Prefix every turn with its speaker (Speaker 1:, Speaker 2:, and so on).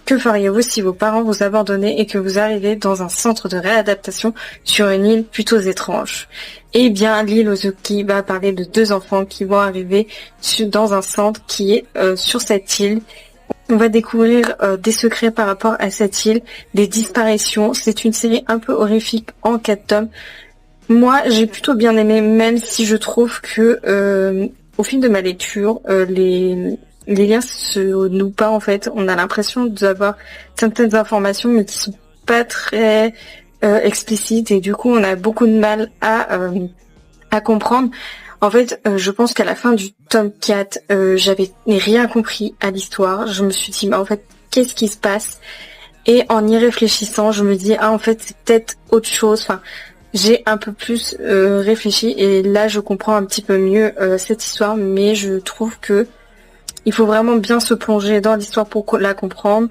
Speaker 1: Que feriez-vous si vos parents vous abandonnaient et que vous arrivez dans un centre de réadaptation sur une île plutôt étrange? Eh bien, l'île Ozuki va parler de 2 enfants qui vont arriver dans un centre qui est sur cette île. On va découvrir des secrets par rapport à cette île, des disparitions. C'est une série un peu horrifique en 4 tomes. Moi, j'ai plutôt bien aimé, même si je trouve que au fil de ma lecture, les liens se nouent pas en fait. On a l'impression d'avoir certaines informations, mais qui sont pas très explicites, et du coup, on a beaucoup de mal à comprendre. En fait, je pense qu'à la fin du tome 4, j'avais rien compris à l'histoire. Je me suis dit, mais en fait, qu'est-ce qui se passe? Et en y réfléchissant, je me dis, en fait, c'est peut-être autre chose. Enfin, j'ai un peu plus réfléchi, et là, je comprends un petit peu mieux cette histoire, mais je trouve que il faut vraiment bien se plonger dans l'histoire pour la comprendre.